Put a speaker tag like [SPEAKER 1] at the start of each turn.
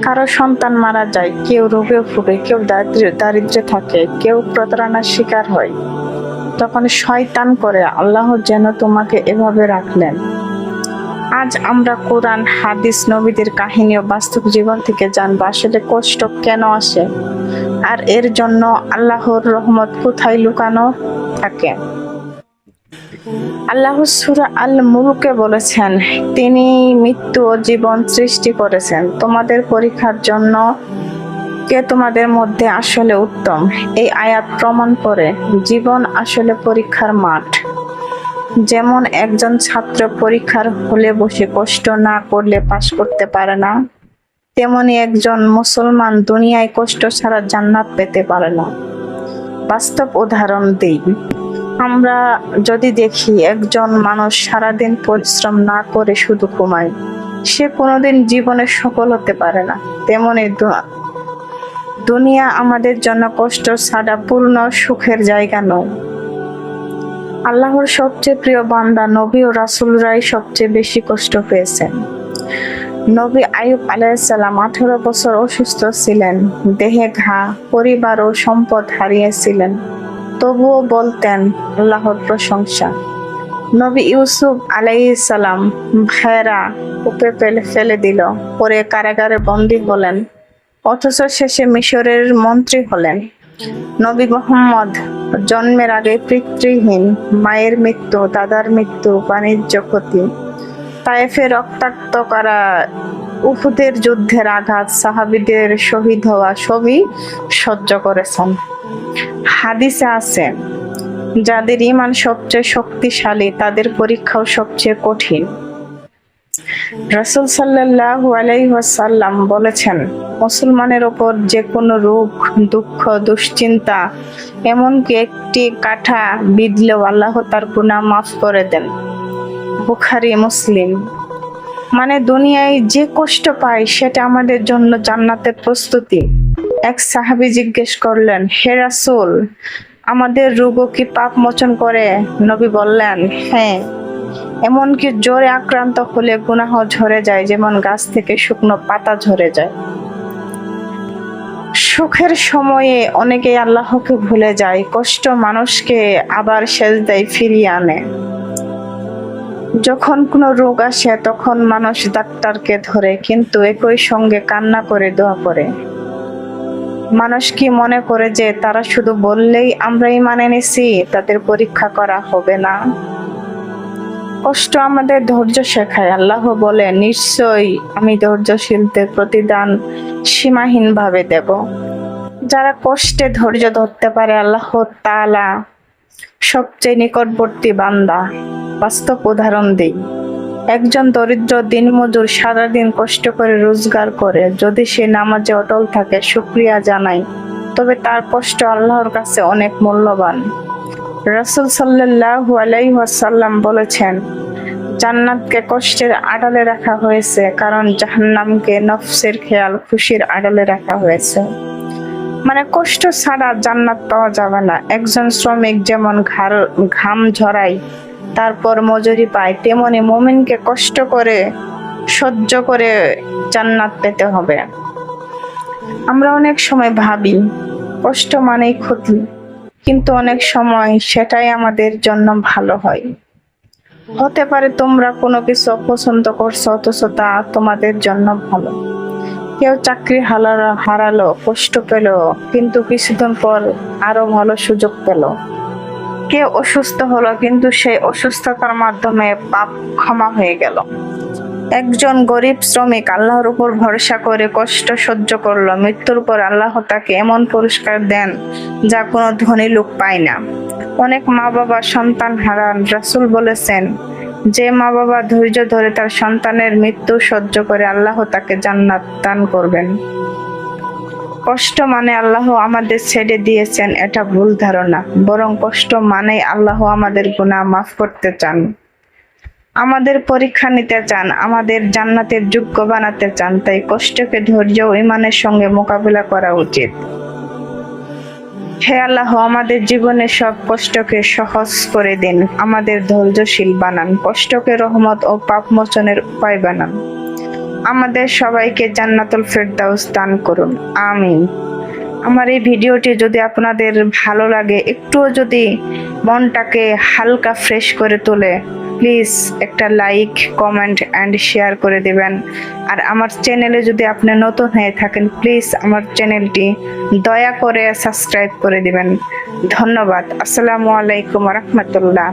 [SPEAKER 1] কারো সন্তান মারা যায়, কেউ রোগে ভোগে, কেউ দারিদ্র্যে থাকে, কেউ প্রতারণার শিকার হয়। তখন শয়তান করে আল্লাহ যেন তোমাকে এভাবে রাখলেন। আজ আমরা কোরআন, হাদিস, নবীদের কাহিনী ও বাস্তব জীবন থেকে জানবো আসলে কষ্ট কেন আসে, আর এর জন্য আল্লাহর রহমত কোথায় লুকানো থাকে। আল্লাহ সূরা আল মুলকে বলেছেন, তিনি মৃত্যু ও জীবন সৃষ্টি করেছেন তোমাদের পরীক্ষার জন্য, কে তোমাদের মধ্যে আসলে উত্তম। এই আয়াত প্রমাণ করে জীবন আসলে পরীক্ষার মাঠ। যেমন একজন ছাত্র পরীক্ষার হলে বসে কষ্ট না করলে পাশ করতে পারে না, তেমনি একজন মুসলমান দুনিয়ায় কষ্ট ছাড়া জান্নাত পেতে পারে না। বাস্তব উদাহরণ দিই, আমরা যদি দেখি একজন মানুষ সারাদিন পরিশ্রম না করে শুধু ঘুমায়, সে কোনোদিন জীবনে সফল হতে পারে না। তেমনি দুনিয়া আমাদের জন্য কষ্ট ছাড়া পূর্ণ সুখের জায়গা নয়। আল্লাহর সবচেয়ে প্রিয় বান্দা নবী ও রাসূলরাই সবচেয়ে বেশি কষ্ট পেয়েছেন। নবী আইয়ুব আলাইহিস সালাম 18 বছর অসুস্থ ছিলেন, দেহে ঘা, পরিবার ও সম্পদ হারিয়েছিলেন, তবুও বলতেন আল্লাহর প্রশংসা। নবী ইউসুফ আলাইহিস সালাম ভাইয়েরা কূপে ফেলে দিল, পরে কারাগারে বন্দী হলেন, অথচ শেষে মিশরের মন্ত্রী হলেন। নবী মুহাম্মদ জন্মের আগে পিতৃহীন, মায়ের মৃত্যু, দাদার মৃত্যু, বাণিজ্য ক্ষতি, তায়েফে রক্তাক্ত করা, উহুদের যুদ্ধের আঘাত, সাহাবীদের শহীদ হওয়া সবই সহ্য করেছেন। হাদিসে আছে, যাদের ঈমান সবচেয়ে শক্তিশালী তাদের পরীক্ষাও সবচেয়ে কঠিন। রাসূল সাল্লাল্লাহু আলাইহি ওয়াসাল্লাম বলেছেন, মুসলমানের ওপর যে কোনো রোগ, দুঃখ, দুশ্চিন্তা, এমনকি একটি কাঁটা বিঁধলেও আল্লাহ তার গুনাহ মাফ করে দেন। বুখারী, মুসলিম। মানে দুনিয়ায় যে কষ্ট পাই সেটা আমাদের জন্য জান্নাতের প্রস্তুতি। এক সাহাবী জিজ্ঞেস করলেন, হে রাসূল, আমাদের রোগও কি পাপ মোচন করে? নবী বললেন, হ্যাঁ, এমনকি জ্বরে আক্রান্ত হলে গুনাহ ঝরে যায়, যেমন গাছ থেকে শুকনো পাতা ঝরে যায়। সুখের সময়ে অনেকেই আল্লাহকে ভুলে যায়, কষ্ট মানুষকে আবার সেজদায় ফিরিয়ে আনে। যখন কোনো রোগ আসে তখন মানুষ ডাক্তারকে ধরে, কিন্তু একই সঙ্গে কান্না করে দোয়া করে। মানুষ কি মনে করে যে তারা শুধু বললেই আমরা মানে নিছি, তাদের পরীক্ষা করা হবে না? কষ্ট আমাদের ধৈর্য শেখায়। আল্লাহ বলে, নিশ্চয়ই আমি ধৈর্যশীলদের প্রতিদান সীমাহীন ভাবে দেব। যারা কষ্টে ধৈর্য ধরতে পারে আল্লাহ তাআলা সবচেয়ে নিকটবর্তী বান্দা। বাস্তব উদাহরণ দিই, একজন দরিদ্র দিনমজুর সারাদিন কষ্ট করে রোজগার করে, যদি সে নামাজে অটল থাকে, শুকরিয়া জানায়, তবে তার কষ্ট আল্লাহর কাছে অনেক মূল্যবান। রাসূল সাল্লাল্লাহু আলাইহি ওয়াসাল্লাম বলেছেন, জান্নাতকে কষ্টের আড়ালে রাখা হয়েছে, কারণ জাহান্নামকে নফসের খেয়াল খুশির আড়ালে রাখা হয়েছে। মানে কষ্ট ছাড়া জান্নাত পাওয়া যাবে না। একজন শ্রমিক যেমন ঘাম ঝরায় তারপর মজুরি পায়, তেমনি মুমিনকে কষ্ট করে সহ্য করে জান্নাত পেতে হবে। আমরা অনেক সময় ভাবি কষ্ট মানেই ক্ষতি, কিন্তু অনেক সময় সেটাই আমাদের জন্য ভালো হয়। হতে পারে তোমরা কোনো কিছু অপছন্দ করছো, অথচ তা তোমাদের জন্য ভালো। কেউ চাকরি হারালো, কষ্ট পেল, কিন্তু কিছুদিন পর আরো ভালো সুযোগ পেল। কেউ অসুস্থ হলো, কিন্তু সেই অসুস্থতার মাধ্যমে পাপ ক্ষমা হয়ে গেল। একজন গরিব শ্রমিক আল্লাহর উপর ভরসা করে কষ্ট সহ্য করলো, মৃত্যুর পর আল্লাহ তাকে এমন পুরস্কার দেন যা কোনো ধনী লোক পায় না। অনেক মা বাবা সন্তান হারান। রাসূল বলেছেন, যে মা বাবা ধৈর্য ধরে তার সন্তানের মৃত্যু সহ্য করে, আল্লাহ তাকে জান্নাত দান করবেন। কষ্ট মানে আল্লাহ আমাদের ছেড়ে দিয়েছেন, এটা ভুল ধারণা। বরং কষ্ট মানে আল্লাহ আমাদের গুনাহ মাফ করতে চান, আমাদের পরীক্ষা নিতে চান, আমাদের জান্নাতের যোগ্য বানাতে চান। তাই কষ্টকে ধৈর্য ও ঈমানের সঙ্গে মোকাবিলা করা উচিত। হে আল্লাহ, আমাদের জীবনে সব কষ্টকে সহজ করে দিন, আমাদের ধৈর্যশীল বানান, কষ্টকে রহমত ও পাপ মোচনের উপায় বানান। আমাদের সবাইকে জান্নাতুল ফেরদাউস দান করুন, আমিন। আমার এই ভিডিওটি যদি আপনাদের ভালো লাগে, একটুও যদি মনটাকে হালকা ফ্রেশ করে তোলে, প্লিজ একটা লাইক, কমেন্ট অ্যান্ড শেয়ার করে দেবেন। আর আমার চ্যানেলে যদি আপনি নতুন হয়ে থাকেন, প্লিজ আমার চ্যানেলটি দয়া করে সাবস্ক্রাইব করে দিবেন। ধন্যবাদ। আসসালামু আলাইকুম রহমতুল্লাহ।